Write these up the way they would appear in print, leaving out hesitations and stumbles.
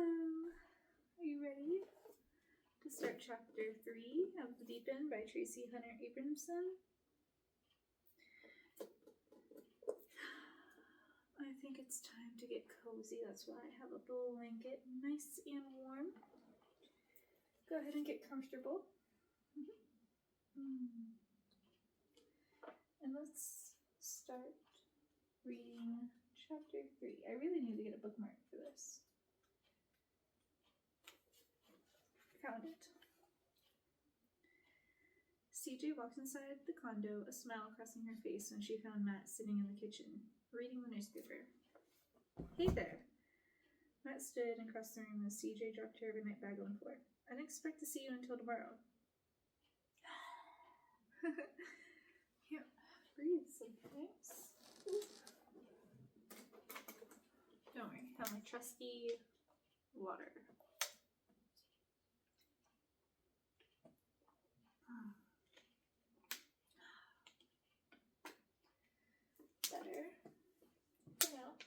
Hello! Are you ready to start chapter 3 of The Deep End by Traci Abramson? I think it's time to get cozy. That's why I have a blanket nice and warm. Go ahead and get comfortable. And let's start reading chapter 3. I really need to get a bookmark for this. Found it. CJ walked inside the condo, a smile crossing her face when she found Matt sitting in the kitchen, reading the newspaper. Hey there. Matt stood and crossed the room as CJ dropped her overnight bag on the floor. I didn't expect to see you until tomorrow. Can't breathe sometimes. Don't worry, I have my trusty water. Better. Now.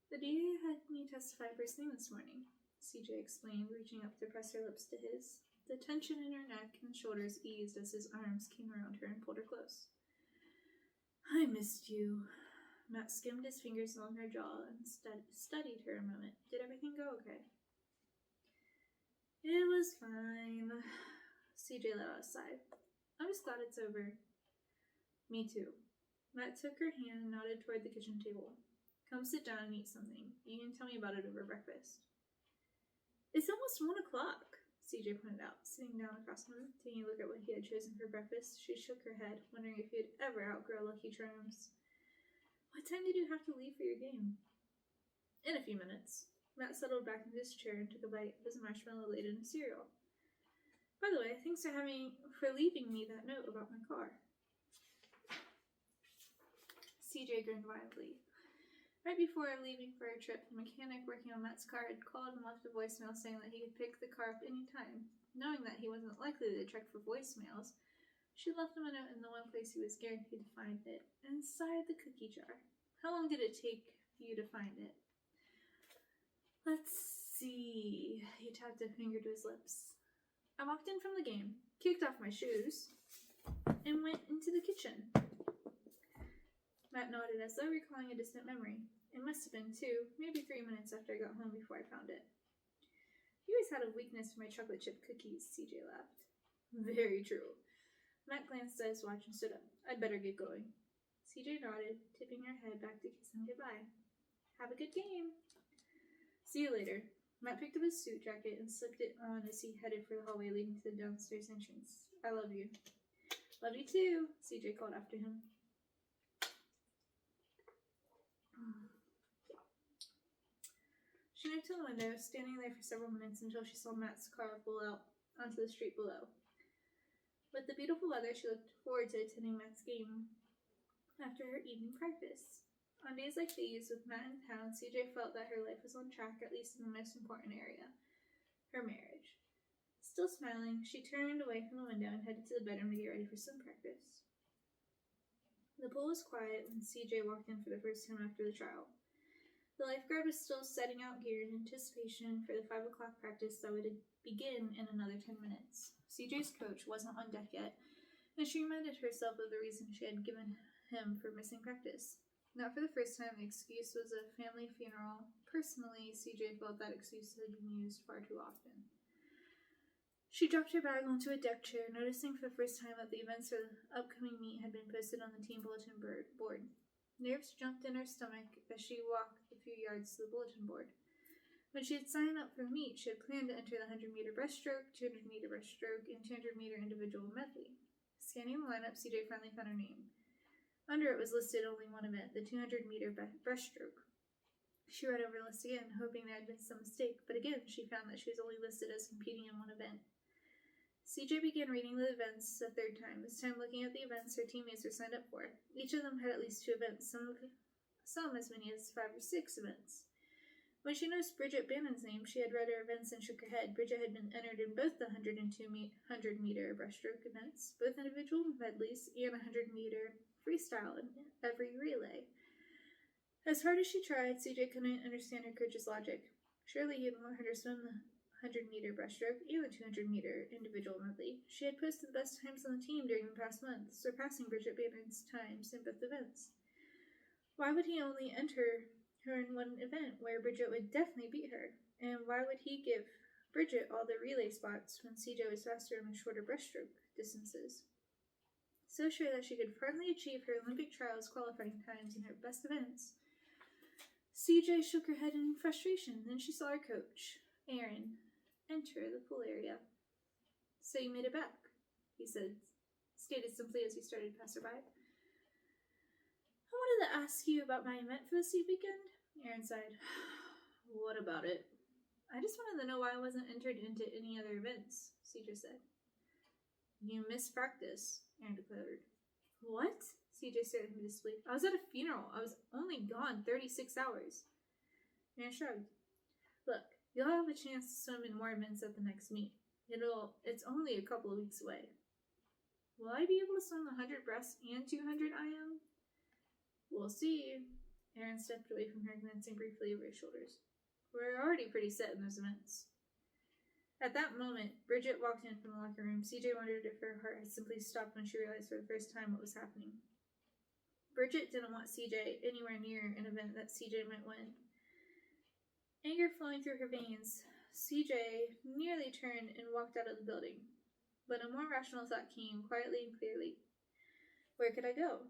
The DA had me testify first thing this morning, CJ explained, reaching up to press her lips to his. The tension in her neck and shoulders eased as his arms came around her and pulled her close. I missed you. Matt skimmed his fingers along her jaw and studied her a moment. Did everything go okay? It was fine. CJ let out a sigh. I'm just glad it's over. Me too. Matt took her hand and nodded toward the kitchen table. Come sit down and eat something. You can tell me about it over breakfast. It's almost 1 o'clock, CJ pointed out, sitting down across from him, taking a look at what he had chosen for breakfast. She shook her head, wondering if he would ever outgrow Lucky Charms. What time did you have to leave for your game? In a few minutes. Matt settled back into his chair and took a bite of his marshmallow-laden cereal. By the way, thanks for leaving me that note about my car. CJ grinned widely. Right before leaving for her trip, the mechanic working on Matt's car had called and left a voicemail saying that he could pick the car up any time. Knowing that he wasn't likely to check for voicemails, she left him a note in the one place he was guaranteed to find it, inside the cookie jar. How long did it take for you to find it? Let's see. He tapped a finger to his lips. I walked in from the game, kicked off my shoes, and went into the kitchen. Matt nodded as though recalling a distant memory. It must have been 2, maybe 3 minutes after I got home before I found it. You always had a weakness for my chocolate chip cookies, CJ laughed. Very true. Matt glanced at his watch and stood up. I'd better get going. CJ nodded, tipping her head back to kiss him goodbye. Have a good game. See you later. Matt picked up his suit jacket and slipped it on as he headed for the hallway leading to the downstairs entrance. I love you. Love you too, CJ called after him. She moved to the window, standing there for several minutes until she saw Matt's car pull out onto the street below. With the beautiful weather, she looked forward to attending Matt's game after her evening practice. On days like these, with Matt in town, CJ felt that her life was on track, at least in the most important area, her marriage. Still smiling, she turned away from the window and headed to the bedroom to get ready for swim practice. The pool was quiet when CJ walked in for the first time after the trial. The lifeguard was still setting out gear in anticipation for the 5 o'clock practice that would begin in another 10 minutes. CJ's coach wasn't on deck yet, and she reminded herself of the reason she had given him for missing practice. Not for the first time, the excuse was a family funeral. Personally, CJ felt that excuse had been used far too often. She dropped her bag onto a deck chair, noticing for the first time that the events for the upcoming meet had been posted on the team bulletin board. Nerves jumped in her stomach as she walked the few yards to the bulletin board. When she had signed up for the meet, she had planned to enter the 100-meter breaststroke, 200-meter breaststroke, and 200-meter individual medley. Scanning the lineup, CJ finally found her name. Under it was listed only one event, the 200-meter breaststroke. She read over the list again, hoping there had been some mistake, but again she found that she was only listed as competing in one event. CJ began reading the events a third time, this time looking at the events her teammates were signed up for. Each of them had at least 2 events, some as many as 5 or 6 events. When she noticed Bridget Bannon's name, she had read her events and shook her head. Bridget had been entered in both the 100 and 200-meter breaststroke events, both individual medleys, and 100-meter freestyle in every relay. As hard as she tried, CJ couldn't understand her coach's logic. Surely he'd want her to swim the 100-meter breaststroke and the 200-meter individual medley. She had posted the best times on the team during the past month, surpassing Bridget Bannon's times in both events. Why would he only enter her in one event where Bridget would definitely beat her? And why would he give Bridget all the relay spots when CJ was faster in the shorter breaststroke distances? So sure that she could finally achieve her Olympic trials qualifying times in her best events, CJ shook her head in frustration. Then she saw her coach, Aaron, enter the pool area. "So you made it back," he stated simply as he started to pass her by. "I wanted to ask you about my event for this weekend," Aaron sighed. "What about it?" "I just wanted to know why I wasn't entered into any other events," CJ said. "You missed practice," Aaron declared. "What?" CJ stared at him in disbelief. "I was at a funeral. I was only gone 36 hours. Aaron shrugged. "Look, you'll have a chance to swim in more events at the next meet. It's only a couple of weeks away." "Will I be able to swim the 100 breast and 200 IM?" "We'll see." Aaron stepped away from her, glancing briefly over his shoulders. "We're already pretty set in those events." At that moment, Bridget walked in from the locker room. CJ wondered if her heart had simply stopped when she realized for the first time what was happening. Bridget didn't want CJ anywhere near an event that CJ might win. Anger flowing through her veins, CJ nearly turned and walked out of the building. But a more rational thought came quietly and clearly. Where could I go?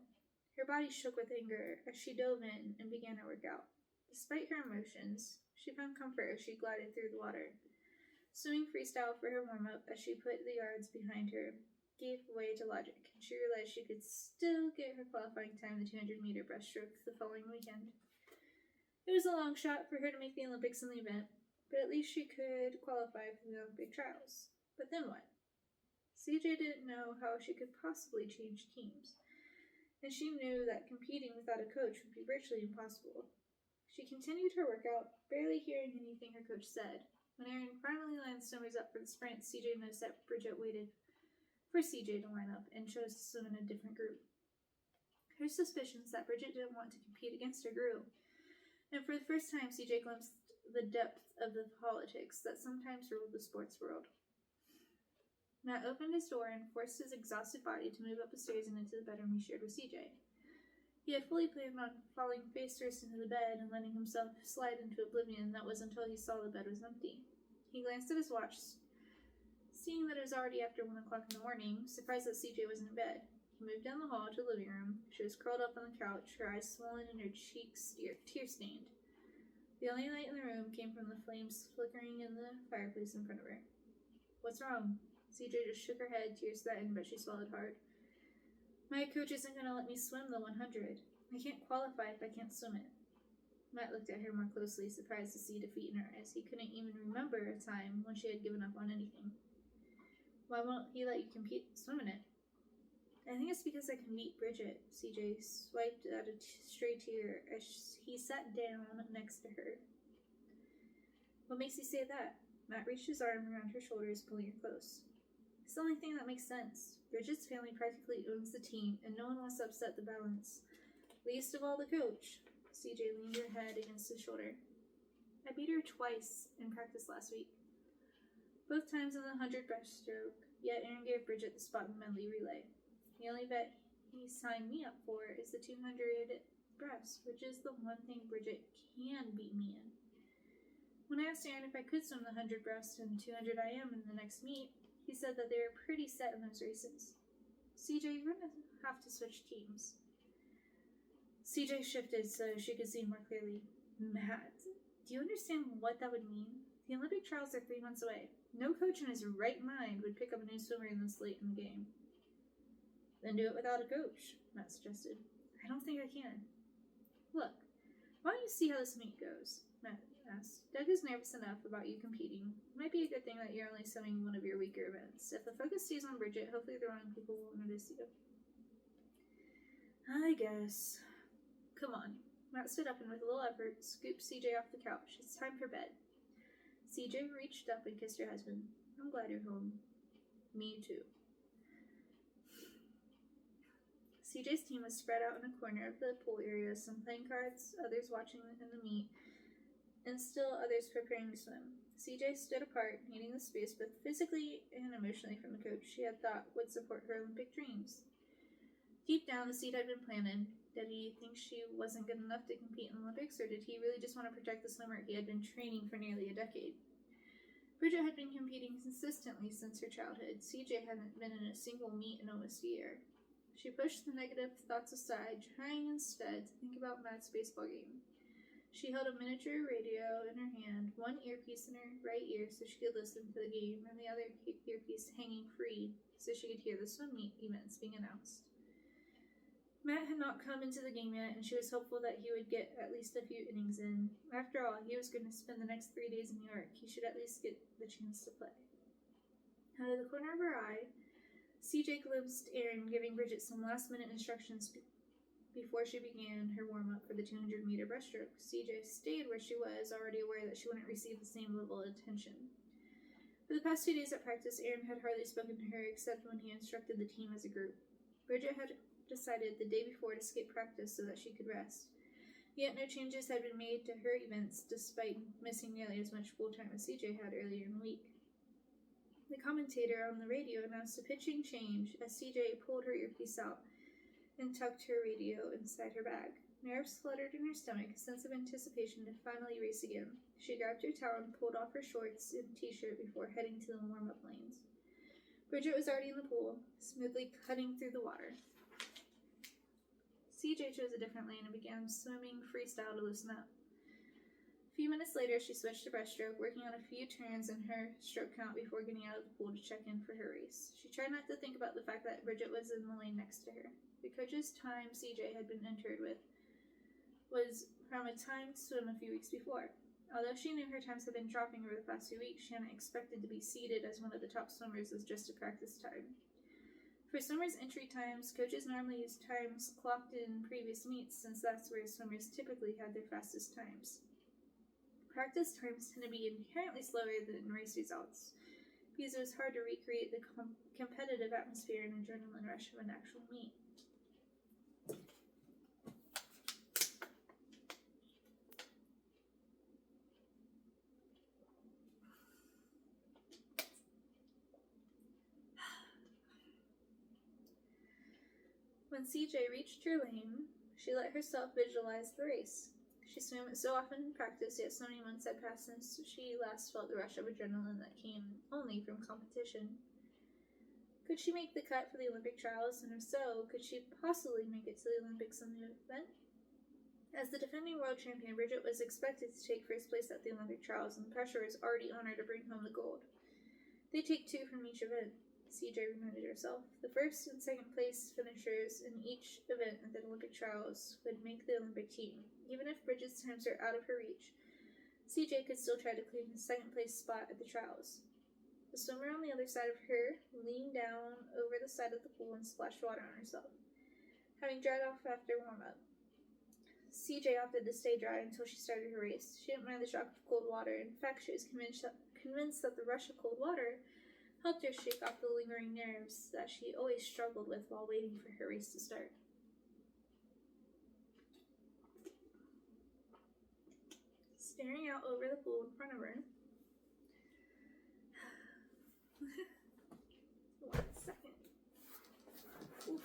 Her body shook with anger as she dove in and began her workout. Despite her emotions, she found comfort as she glided through the water. Swimming freestyle for her warm-up as she put the yards behind her gave way to logic, and she realized she could still get her qualifying time the 200-meter breaststroke the following weekend. It was a long shot for her to make the Olympics in the event, but at least she could qualify for the Olympic trials. But then what? CJ didn't know how she could possibly change teams, and she knew that competing without a coach would be virtually impossible. She continued her workout, barely hearing anything her coach said. When Aaron finally lined swimmers up for the sprint, CJ noticed that Bridget waited for CJ to line up and chose to swim in a different group. Her suspicions that Bridget didn't want to compete against her grew, and for the first time CJ glimpsed the depth of the politics that sometimes ruled the sports world. Matt opened his door and forced his exhausted body to move up the stairs and into the bedroom he shared with CJ. He had fully planned on falling face first into the bed and letting himself slide into oblivion. That was until he saw the bed was empty. He glanced at his watch, seeing that it was already after 1 o'clock in the morning, surprised that CJ wasn't in bed. He moved down the hall to the living room. She was curled up on the couch, her eyes swollen and her cheeks tear-stained. The only light in the room came from the flames flickering in the fireplace in front of her. "What's wrong?" CJ just shook her head, tears threatened, but she swallowed hard. "My coach isn't going to let me swim the 100. I can't qualify if I can't swim it." Matt looked at her more closely, surprised to see defeat in her eyes. He couldn't even remember a time when she had given up on anything. "Why won't he let you compete swimming it?" "I think it's because I can beat Bridget." CJ swiped at a stray tear as he sat down next to her. "What makes you say that?" Matt reached his arm around her shoulders, pulling her close. "It's the only thing that makes sense. Bridget's family practically owns the team, and no one wants to upset the balance. Least of all the coach." CJ leaned her head against his shoulder. "I beat her twice in practice last week. Both times in the 100 breaststroke, yet Aaron gave Bridget the spot in the medley relay. The only bet he signed me up for is the 200 breast, which is the one thing Bridget can beat me in. When I asked Aaron if I could swim the 100 breast and 200 IM in the next meet, he said that they were pretty set in those races. CJ, you're going to have to switch teams." CJ shifted so she could see more clearly. "Matt, do you understand what that would mean? The Olympic trials are 3 months away. No coach in his right mind would pick up a new swimmer in this late in the game." "Then do it without a coach," Matt suggested. "I don't think I can." "Look, why don't you see how this meet goes?" Matt asked. "Doug is nervous enough about you competing. It might be a good thing that you're only swimming one of your weaker events. If the focus stays on Bridget, hopefully the wrong people won't notice you." "I guess. Come on." Matt stood up and with a little effort scooped CJ off the couch. "It's time for bed." CJ reached up and kissed her husband. "I'm glad you're home." "Me too." CJ's team was spread out in a corner of the pool area, some playing cards, others watching in the meet, and still others preparing to swim. CJ stood apart, needing the space both physically and emotionally from the coach she had thought would support her Olympic dreams. Deep down, the seed had been planted. Did he think she wasn't good enough to compete in the Olympics, or did he really just want to protect the swimmer he had been training for nearly a decade? Bridget had been competing consistently since her childhood. CJ hadn't been in a single meet in almost a year. She pushed the negative thoughts aside, trying instead to think about Matt's baseball game. She held a miniature radio in her hand, one earpiece in her right ear so she could listen to the game, and the other earpiece hanging free so she could hear the swim meet events being announced. Matt had not come into the game yet, and she was hopeful that he would get at least a few innings in. After all, he was going to spend the next 3 days in New York. He should at least get the chance to play. Out of the corner of her eye, CJ glimpsed Erin giving Bridget some last-minute instructions before she began her warm-up for the 200-meter breaststroke. CJ stayed where she was, already aware that she wouldn't receive the same level of attention. For the past 2 days at practice, Erin had hardly spoken to her except when he instructed the team as a group. Bridget had decided the day before to skip practice so that she could rest. Yet no changes had been made to her events, despite missing nearly as much pool time as CJ had earlier in the week. The commentator on the radio announced a pitching change as CJ pulled her earpiece out and tucked her radio inside her bag. Nerves fluttered in her stomach, a sense of anticipation to finally race again. She grabbed her towel and pulled off her shorts and t-shirt before heading to the warm-up lanes. Bridget was already in the pool, smoothly cutting through the water. CJ chose a different lane and began swimming freestyle to loosen up. A few minutes later, she switched to breaststroke, working on a few turns in her stroke count before getting out of the pool to check in for her race. She tried not to think about the fact that Bridget was in the lane next to her. The coach's time CJ had been entered with was from a timed swim a few weeks before. Although she knew her times had been dropping over the past few weeks, she hadn't expected to be seeded as one of the top swimmers as just a practice time. For swimmers' entry times, coaches normally use times clocked in previous meets since that's where swimmers typically had their fastest times. Practice times tend to be inherently slower than race results because it was hard to recreate the competitive atmosphere and adrenaline rush of an actual meet. When CJ reached her lane, she let herself visualize the race. She swam it so often in practice, yet so many months had passed since she last felt the rush of adrenaline that came only from competition. Could she make the cut for the Olympic trials, and if so, could she possibly make it to the Olympics in the event? As the defending world champion, Bridget was expected to take first place at the Olympic trials, and the pressure was already on her to bring home the gold. They take 2 from each event, CJ reminded herself. The first and second place finishers in each event at the Olympic trials would make the Olympic team. Even if Bridget's times are out of her reach, CJ could still try to claim the second place spot at the trials. The swimmer on the other side of her leaned down over the side of the pool and splashed water on herself, having dried off after warm-up. CJ opted to stay dry until she started her race. She didn't mind the shock of cold water. In fact, she was convinced that the rush of cold water helped her shake off the lingering nerves that she always struggled with while waiting for her race to start. Staring out over the pool in front of her. 1 second. Oof.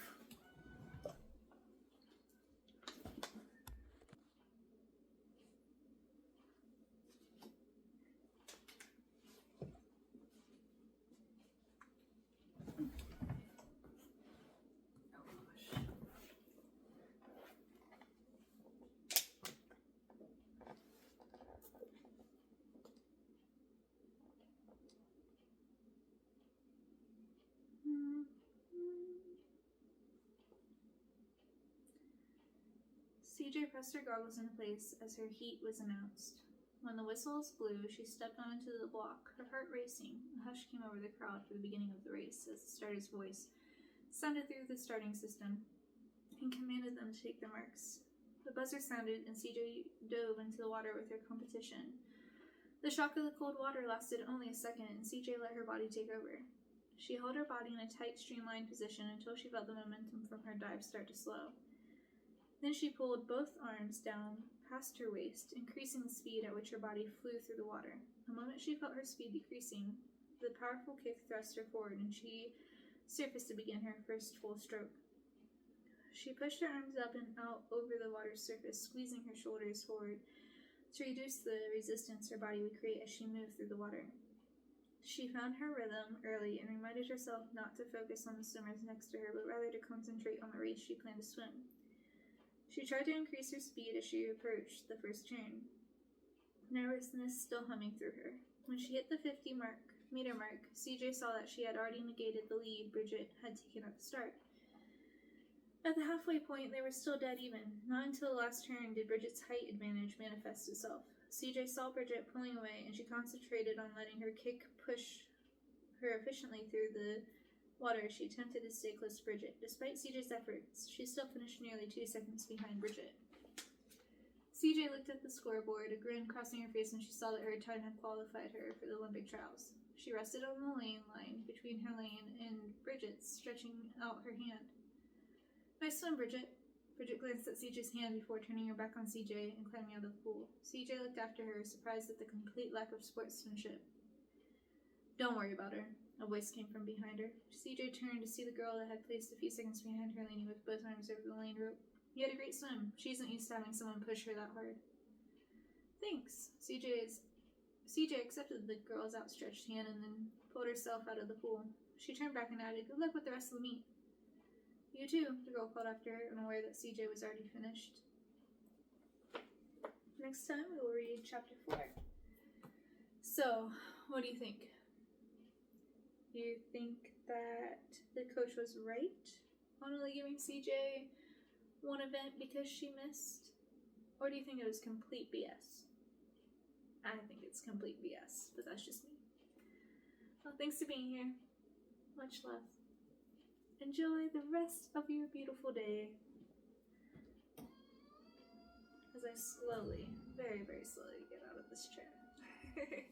CJ pressed her goggles into place as her heat was announced. When the whistles blew, she stepped onto the block, her heart racing. A hush came over the crowd for the beginning of the race as the starter's voice sounded through the starting system and commanded them to take their marks. The buzzer sounded and CJ dove into the water with her competition. The shock of the cold water lasted only a second and CJ let her body take over. She held her body in a tight, streamlined position until she felt the momentum from her dive start to slow. Then she pulled both arms down past her waist, increasing the speed at which her body flew through the water. The moment she felt her speed decreasing, the powerful kick thrust her forward, and she surfaced to begin her first full stroke. She pushed her arms up and out over the water's surface, squeezing her shoulders forward to reduce the resistance her body would create as she moved through the water. She found her rhythm early and reminded herself not to focus on the swimmers next to her, but rather to concentrate on the race she planned to swim. She tried to increase her speed as she approached the first turn, nervousness still humming through her. When she hit the 50-meter mark, CJ saw that she had already negated the lead Bridget had taken at the start. At the halfway point, they were still dead even. Not until the last turn did Bridget's height advantage manifest itself. CJ saw Bridget pulling away, and she concentrated on letting her kick push her efficiently through the water as she attempted to stay close to Bridget. Despite CJ's efforts, she still finished nearly 2 seconds behind Bridget. CJ looked at the scoreboard, a grin crossing her face when she saw that her time had qualified her for the Olympic trials. She rested on the lane line between her lane and Bridget's, stretching out her hand. "Nice swim, Bridget." Bridget glanced at CJ's hand before turning her back on CJ and climbing out of the pool. CJ looked after her, surprised at the complete lack of sportsmanship. "Don't worry about her," a voice came from behind her. CJ turned to see the girl that had placed a few seconds behind her, leaning with both arms over the lane rope. "You had a great swim. She isn't used to having someone push her that hard." "Thanks." CJ accepted the girl's outstretched hand and then pulled herself out of the pool. She turned back and added, "Good luck with the rest of the meet." "You too," the girl called after her, unaware that CJ was already finished. Next time we will read chapter 4. So, what do you think? Do you think that the coach was right on only giving CJ one event because she missed? Or do you think it was complete BS? I think it's complete BS, but that's just me. Well, thanks for being here. Much love. Enjoy the rest of your beautiful day. As I slowly, very, very slowly get out of this chair.